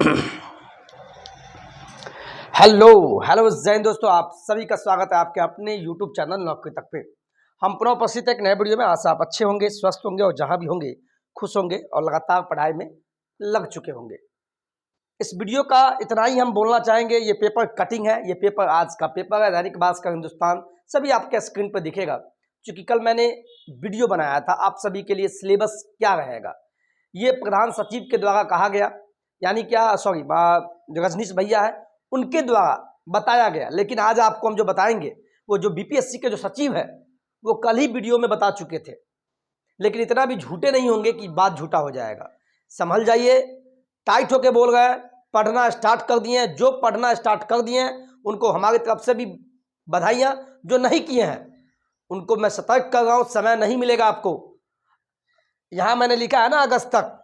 Hello hello Jain दोस्तों, आप सभी का स्वागत है आपके अपने यूट्यूब चैनल नौकरी तक पे। हम पुनः उपस्थित एक नए वीडियो में। आशा आप अच्छे होंगे, स्वस्थ होंगे और जहां भी होंगे खुश होंगे और लगातार पढ़ाई में लग चुके होंगे। इस वीडियो का इतना ही हम बोलना चाहेंगे। ये पेपर कटिंग है, ये पेपर आज का पेपर है, दैनिक भास्कर, हिंदुस्तान, सभी आपके स्क्रीन पर दिखेगा। क्योंकि कल मैंने वीडियो बनाया था आप सभी के लिए, सिलेबस क्या रहेगा ये प्रधान सचिव के द्वारा कहा गया, यानी क्या सॉरी जो रजनीश भैया है उनके द्वारा बताया गया। लेकिन आज आपको हम जो बताएंगे वो जो बीपीएससी के जो सचिव है वो कल ही वीडियो में बता चुके थे। लेकिन इतना भी झूठे नहीं होंगे कि बात झूठा हो जाएगा। संभल जाइए, टाइट होके बोल रहे हैं, पढ़ना स्टार्ट कर दिए। जो पढ़ना स्टार्ट कर दिए उनको हमारी तरफ से भी बधाइयाँ। जो नहीं किए हैं उनको मैं सतर्क कर रहा हूँ, समय नहीं मिलेगा आपको। यहाँ मैंने लिखा है ना अगस्त तक,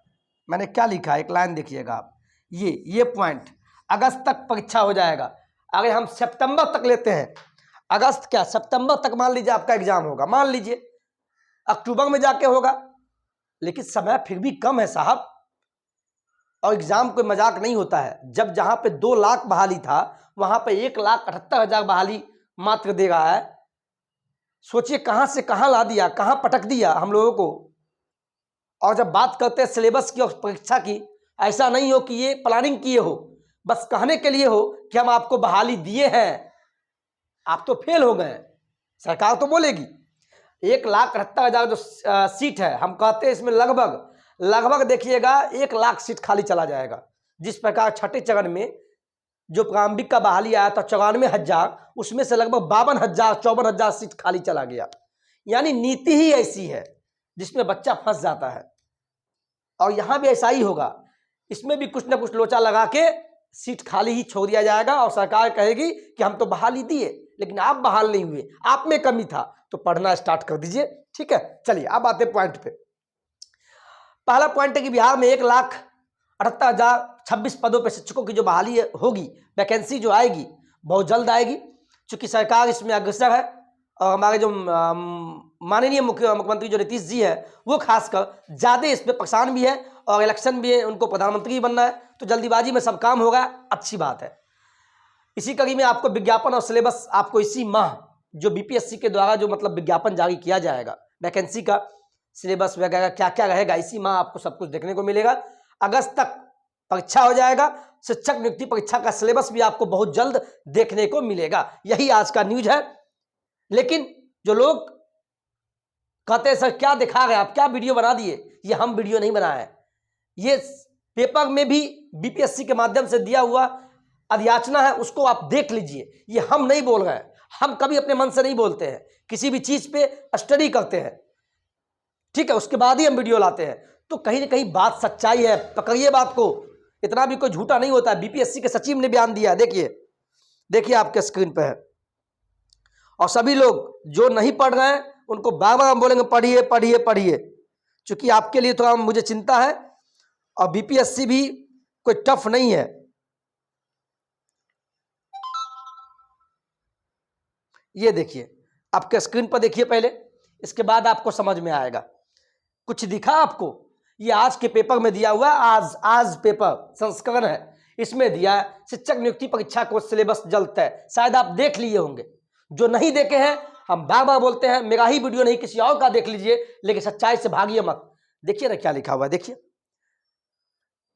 मैंने क्या लिखा है एक लाइन देखिएगा आप, ये पॉइंट, अगस्त तक परीक्षा हो जाएगा। अगर हम सितंबर तक लेते हैं, अगस्त क्या सितंबर तक मान लीजिए आपका एग्जाम होगा, मान लीजिए अक्टूबर में जाके होगा, लेकिन समय फिर भी कम है साहब। और एग्जाम कोई मजाक नहीं होता है। जब जहां पे 2 लाख बहाली था वहां पे 1,78,000 बहाली मात्र दे रहा है। सोचिए कहां से कहां ला दिया, कहां पटक दिया हम लोगों को। और जब बात करते हैं सिलेबस की और परीक्षा की, ऐसा नहीं हो कि ये प्लानिंग किए हो, बस कहने के लिए हो कि हम आपको बहाली दिए हैं, आप तो फेल हो गए। सरकार तो बोलेगी 1,78,000 जो सीट है, हम कहते हैं इसमें लगभग देखिएगा 1 लाख सीट खाली चला जाएगा। जिस प्रकार छठे चरण में जो प्रारंभिक का बहाली आया था 94,000, उसमें से लगभग 52,000 54,000 सीट खाली चला गया। यानी नीति ही ऐसी है जिसमें बच्चा फंस जाता है। और यहां भी ऐसा ही होगा, इसमें भी कुछ ना कुछ लोचा लगा के सीट खाली ही छोड़ दिया जाएगा और सरकार कहेगी कि हम तो बहाली दिए, लेकिन आप बहाल नहीं हुए, आप में कमी था, तो पढ़ना स्टार्ट कर दीजिए। ठीक है, चलिए अब आते पॉइंट पे। पहला पॉइंट है कि बिहार में 1,78,026 पदों पर शिक्षकों की जो बहाली होगी, वैकेंसी जो आएगी बहुत जल्द आएगी। चूंकि सरकार इसमें अग्रसर है और हमारे जो माननीय मुख्यमंत्री जो नीतीश जी है वो खासकर ज्यादा इस पर परेशान भी है और इलेक्शन भी है, उनको प्रधानमंत्री बनना है, तो जल्दीबाजी में सब काम होगा, अच्छी बात है। इसी कड़ी में आपको विज्ञापन और सिलेबस आपको इसी माह जो बीपीएससी के द्वारा जो मतलब विज्ञापन जारी किया जाएगा, वैकेंसी का सिलेबस वगैरह क्या क्या रहेगा, इसी माह आपको सब कुछ देखने को मिलेगा। अगस्त तक परीक्षा हो जाएगा। शिक्षक नियुक्ति परीक्षा का सिलेबस भी आपको बहुत जल्द देखने को मिलेगा। यही आज का न्यूज है। लेकिन जो लोग कहते हैं सर क्या दिखा रहे, आप क्या वीडियो बना दिए, ये हम वीडियो नहीं बनाए हैं। ये पेपर में भी बीपीएससी के माध्यम से दिया हुआ अधियाचना है, उसको आप देख लीजिए। ये हम नहीं बोल रहे हैं, हम कभी अपने मन से नहीं बोलते हैं, किसी भी चीज पे स्टडी करते हैं, ठीक है, उसके बाद ही हम वीडियो लाते हैं। तो कहीं ना कहीं बात सच्चाई है, पकड़िए बात को, इतना भी कोई झूठा नहीं होता है। बीपीएससी के सचिव ने बयान दिया, देखिए आपके स्क्रीन पे है। और सभी लोग जो नहीं पढ़ रहे हैं उनको बार बार हम बोलेंगे पढ़िए पढ़िए पढ़िए, क्योंकि आपके लिए थोड़ा मुझे चिंता है और बीपीएससी भी कोई टफ नहीं है। ये देखिए आपके स्क्रीन पर, देखिए पहले, इसके बाद आपको समझ में आएगा। कुछ दिखा आपको? ये आज के पेपर में दिया हुआ है, आज पेपर संस्करण है, इसमें दिया है शिक्षक नियुक्ति परीक्षा को सिलेबस जल्द तय। शायद आप देख लिए होंगे, जो नहीं देखे हैं हम बार बार बोलते हैं, मेरा ही वीडियो नहीं किसी और का देख लीजिए, लेकिन सच्चाई से भागिए मत। देखिए ना क्या लिखा हुआ है, देखिए,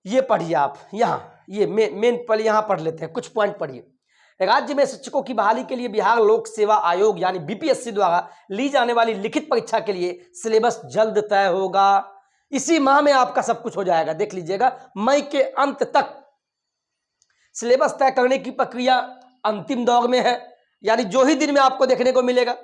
ये पढ़िए आप। यहाँ ये मेन पहले यहाँ पढ़ लेते हैं, कुछ पॉइंट पढ़िए। राज्य में शिक्षकों की बहाली के लिए बिहार लोक सेवा आयोग यानी बीपीएससी द्वारा ली जाने वाली लिखित परीक्षा के लिए सिलेबस जल्द तय होगा। इसी माह में आपका सब कुछ हो जाएगा, देख लीजिएगा। मई के अंत तक सिलेबस तय करने की प्रक्रिया अंतिम दौर में है, यानी जो ही दिन में आपको देखने को मिलेगा।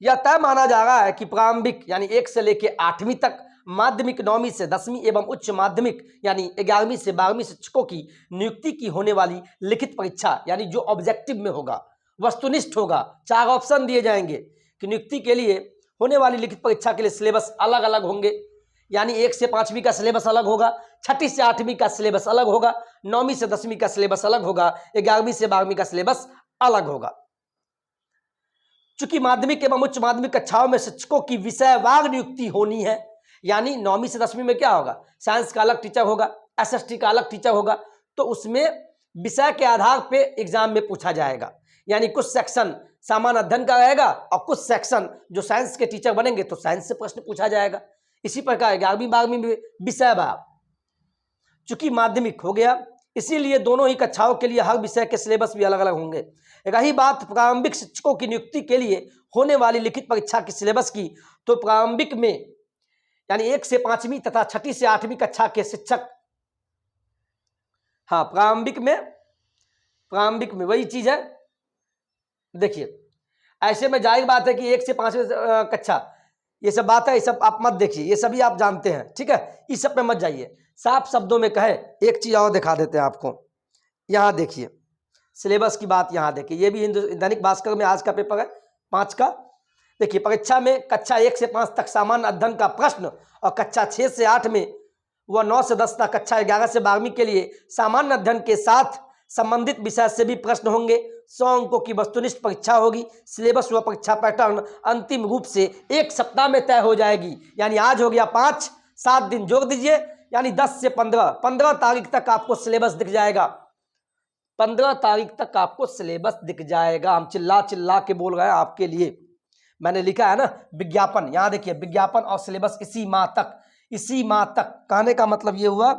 यह तय माना जा रहा है कि प्रारंभिक यानी 1 से लेकर 8वीं तक, माध्यमिक 9वीं से 10वीं एवं उच्च माध्यमिक यानी 11वीं से 12वीं शिक्षकों की नियुक्ति की होने वाली लिखित परीक्षा, यानी जो ऑब्जेक्टिव में होगा, वस्तुनिष्ठ होगा, 4 ऑप्शन दिए जाएंगे कि नियुक्ति के लिए होने वाली लिखित परीक्षा के लिए सिलेबस अलग अलग होंगे। यानी 1 से 5वीं का सिलेबस अलग होगा, 6ठी से 8वीं का सिलेबस अलग होगा, 9वीं से 10वीं का सिलेबस अलग होगा, 11वीं से 12वीं का सिलेबस अलग होगा। चूंकि माध्यमिक एवं उच्च माध्यमिक कक्षाओं में शिक्षकों की विषयवार नियुक्ति होनी है, यानी 9वीं से 10वीं में क्या होगा, साइंस का अलग टीचर होगा, SST का अलग टीचर होगा। तो उसमें विषय के आधार पे एग्जाम में पूछा जाएगा, यानी कुछ सेक्शन सामान्य अध्ययन का रहेगा और कुछ सेक्शन जो साइंस के टीचर बनेंगे तो साइंस से प्रश्न पूछा जाएगा। इसी प्रकार 11वीं 12वीं में विषय भाग, चूंकि माध्यमिक हो गया इसीलिए दोनों ही कक्षाओं के लिए हर विषय के सिलेबस भी अलग अलग होंगे। रही बात प्रारंभिक शिक्षकों की नियुक्ति के लिए होने वाली लिखित परीक्षा के सिलेबस की, तो प्रारंभिक में यानी 1 से 5वीं तथा 6ठी से 8वीं कक्षा के शिक्षक, हाँ प्रारंभिक में वही चीज है। देखिए ऐसे में जाहिर बात है कि 1 से 5वीं कक्षा ये सब बात है, ये सब आप मत देखिए, ये सभी आप जानते हैं, ठीक है, इस सब पे मत जाइए। साफ शब्दों में कहे, एक चीज और दिखा देते हैं आपको, यहां देखिए सिलेबस की बात, यहां देखिए, ये भी दैनिक भास्कर में आज का पेपर है 5 का। देखिए परीक्षा में कक्षा 1 से 5 तक सामान्य अध्ययन का प्रश्न और कक्षा 6 से 8 में व 9 से 10 तक कक्षा 11 से 12वीं के लिए सामान्य अध्ययन के साथ संबंधित विषय से भी प्रश्न होंगे। 100 अंकों की वस्तुनिष्ठ परीक्षा होगी। सिलेबस व परीक्षा पैटर्न अंतिम रूप से 1 सप्ताह में तय हो जाएगी। यानी आज हो गया 5, 7 दिन जोड़ दीजिए, यानी 10 से 15 तारीख तक आपको सिलेबस दिख जाएगा। 15 तारीख तक आपको सिलेबस दिख जाएगा। हम चिल्ला चिल्ला के बोल रहे हैं आपके लिए, मैंने लिखा है ना विज्ञापन, यहां देखिए विज्ञापन और सिलेबस इसी माह तक, इसी माह तक कहने का मतलब ये हुआ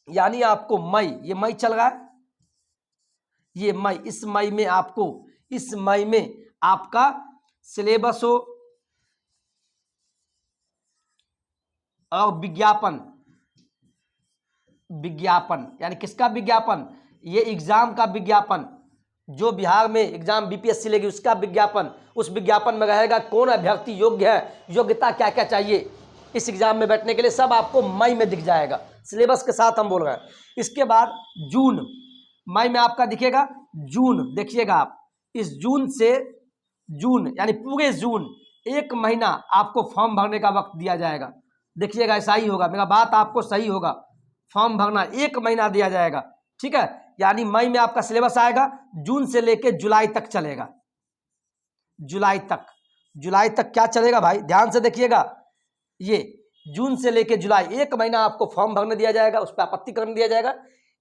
यानी आपको मई, ये मई चल रहा है, ये मई, इस मई में आपको, इस मई में आपका सिलेबस हो और विज्ञापन यानी किसका विज्ञापन, ये एग्जाम का विज्ञापन, जो बिहार में एग्जाम बीपीएससी लेगी उसका विज्ञापन। उस विज्ञापन में रहेगा कौन अभ्यर्थी योग्य है, योग्यता क्या क्या चाहिए इस एग्जाम में बैठने के लिए, सब आपको मई में दिख जाएगा सिलेबस के साथ हम बोल रहे हैं। इसके बाद जून, मई में आपका दिखेगा जून, देखिएगा आप, इस जून से जून यानी पूरे जून 1 महीना आपको फॉर्म भरने का वक्त दिया जाएगा। देखिएगा ऐसा ही होगा, मेरा बात आपको सही होगा, फॉर्म भरना 1 महीना दिया जाएगा, ठीक है। यानी मई में आपका सिलेबस आएगा, जून से लेके जुलाई तक चलेगा, जुलाई तक क्या चलेगा भाई, ध्यान से देखिएगा, ये जून से लेके जुलाई 1 महीना आपको फॉर्म भरने दिया जाएगा, उस पर आपत्ति करने दिया जाएगा।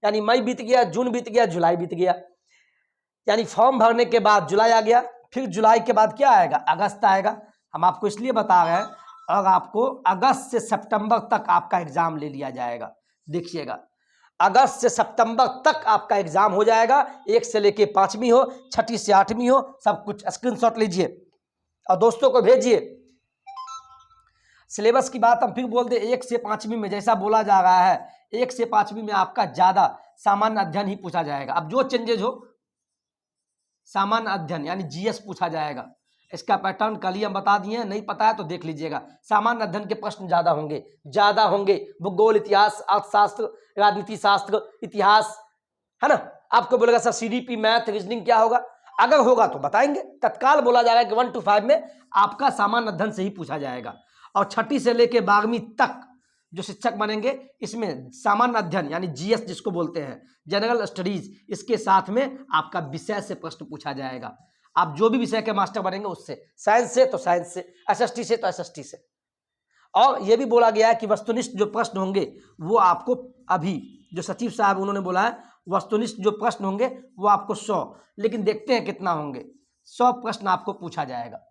यानी मई बीत गया, जून बीत गया, जुलाई बीत गया, यानी फॉर्म भरने के बाद जुलाई आ गया, फिर जुलाई के बाद क्या आएगा, अगस्त आएगा। हम आपको इसलिए बता रहे हैं, और आपको अगस्त से सितंबर तक आपका एग्जाम ले लिया जाएगा। देखिएगा अगस्त से सितंबर तक आपका एग्जाम हो जाएगा, 1 से लेके 5वीं हो, 6ठी से 8वीं हो, सब कुछ स्क्रीनशॉट लीजिए और दोस्तों को भेजिए। सिलेबस की बात हम फिर बोल दे, 1 से 5वीं में जैसा बोला जा रहा है, 1 से 5वीं में आपका ज्यादा सामान्य अध्ययन ही पूछा जाएगा। अब जो चेंजेज हो, सामान्य अध्ययन यानी जीएस पूछा जाएगा। इसका पैटर्न कल ही हम बता दिए, नहीं पता है तो देख लीजिएगा। सामान्य अध्ययन के प्रश्न ज्यादा होंगे, भूगोल, इतिहास, अर्थशास्त्र, राजनीति शास्त्र, इतिहास, है ना। आपको बोलेगा सर सीडीपी, मैथ, रीजनिंग क्या होगा, अगर होगा तो बताएंगे। तत्काल बोला जाएगा कि 1 to 5 में आपका सामान्य अध्ययन से ही पूछा जाएगा। और 6ठी से लेके 12वीं तक जो शिक्षक बनेंगे, इसमें सामान्य अध्ययन यानी जीएस जिसको बोलते हैं, जनरल स्टडीज, इसके साथ में आपका विषय से प्रश्न पूछा जाएगा। आप जो भी विषय के मास्टर बनेंगे उससे, साइंस से तो साइंस से, एसएसटी से तो एसएसटी से। और यह भी बोला गया है कि वस्तुनिष्ठ जो प्रश्न होंगे वो आपको, अभी जो सचिव साहब उन्होंने बोला है, वस्तुनिष्ठ जो प्रश्न होंगे वो आपको 100, लेकिन देखते हैं कितना होंगे, 100 प्रश्न आपको पूछा जाएगा।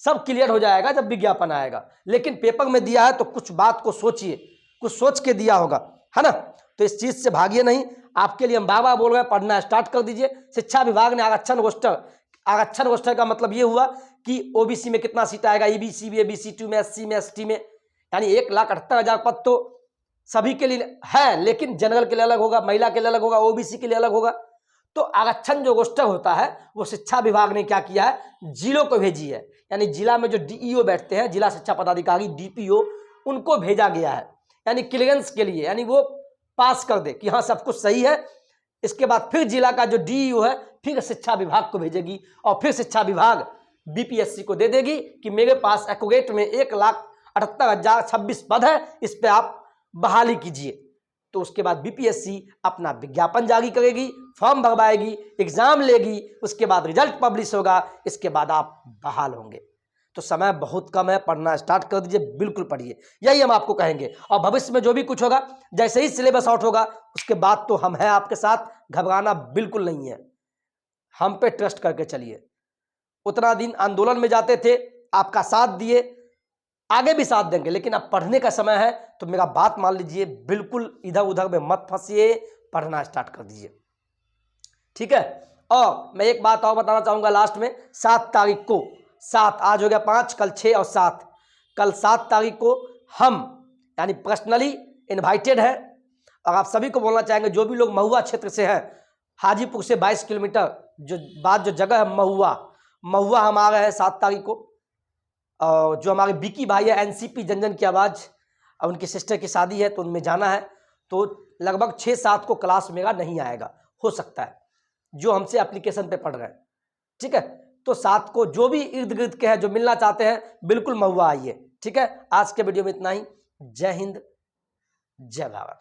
सब क्लियर हो जाएगा जब विज्ञापन आएगा, लेकिन पेपर में दिया है तो कुछ बात को सोचिए, कुछ सोच के दिया होगा, है ना। तो इस चीज से भागिए नहीं, आपके लिए हम बार-बार बोल रहे हैं, पढ़ना स्टार्ट कर दीजिए। शिक्षा विभाग ने आरक्षण रोस्टर का मतलब ये हुआ कि ओबीसी में कितना सीट आएगा, ईबीसी में, बीसी2 में, एससी में, एसटी में, यानी 1,78,000 पद तो सभी के लिए है, लेकिन जनरल के लिए अलग होगा, महिला के लिए अलग होगा, ओबीसी के लिए अलग होगा। तो आरक्षण जो रोस्टर होता है वो शिक्षा विभाग ने क्या किया है, जिलों को भेजी है, यानी जिला में जो डीईओ बैठते हैं, जिला शिक्षा पदाधिकारी, डीपीओ, उनको भेजा गया है, यानी क्लियरेंस के लिए, यानी वो पास कर दे कि हाँ सब कुछ सही है। इसके बाद फिर जिला का जो डीईओ है फिर शिक्षा विभाग को भेजेगी, और फिर शिक्षा विभाग बीपीएससी को दे देगी कि मेरे पास एक्यूरेट में 1,78,026 पद है, इस पे आप बहाली कीजिए। तो उसके बाद बीपीएससी अपना विज्ञापन जारी करेगी, फॉर्म भरवाएगी, एग्जाम लेगी, उसके बाद रिजल्ट पब्लिश होगा, इसके बाद आप बहाल होंगे। तो समय बहुत कम है, पढ़ना स्टार्ट कर दीजिए, बिल्कुल पढ़िए, यही हम आपको कहेंगे। और भविष्य में जो भी कुछ होगा, जैसे ही सिलेबस आउट होगा उसके बाद तो हम हैं आपके साथ, घबराना बिल्कुल नहीं है, हम पे ट्रस्ट करके चलिए। उतना दिन आंदोलन में जाते थे, आपका साथ दिए, आगे भी साथ देंगे, लेकिन अब पढ़ने का समय है तो मेरा बात मान लीजिए, बिल्कुल इधर उधर में मत फंसिए, पढ़ना स्टार्ट कर दीजिए, ठीक है। और मैं एक बात और बताना चाहूंगा लास्ट में, 7 तारीख को, 7 आज हो गया 5, कल 6 और 7, कल 7 तारीख को हम यानी पर्सनली इनवाइटेड है। और आप सभी को बोलना चाहेंगे जो भी लोग महुआ क्षेत्र से हैं, हाजीपुर से 22 किलोमीटर जो जगह है महुआ हम आ रहे हैं 7 तारीख को। और जो हमारे बिकी भाई है एनसीपी जनजन की आवाज़, और उनकी सिस्टर की शादी है तो उनमें जाना है, तो लगभग 6-7 को क्लास मेरा नहीं आएगा, हो सकता है, जो हमसे एप्लीकेशन पे पढ़ रहे हैं, ठीक है। तो 7 को जो भी इर्द गिर्द के हैं जो मिलना चाहते हैं, बिल्कुल महुआ आइए, ठीक है। आज के वीडियो में इतना ही। जय हिंद, जय भारत।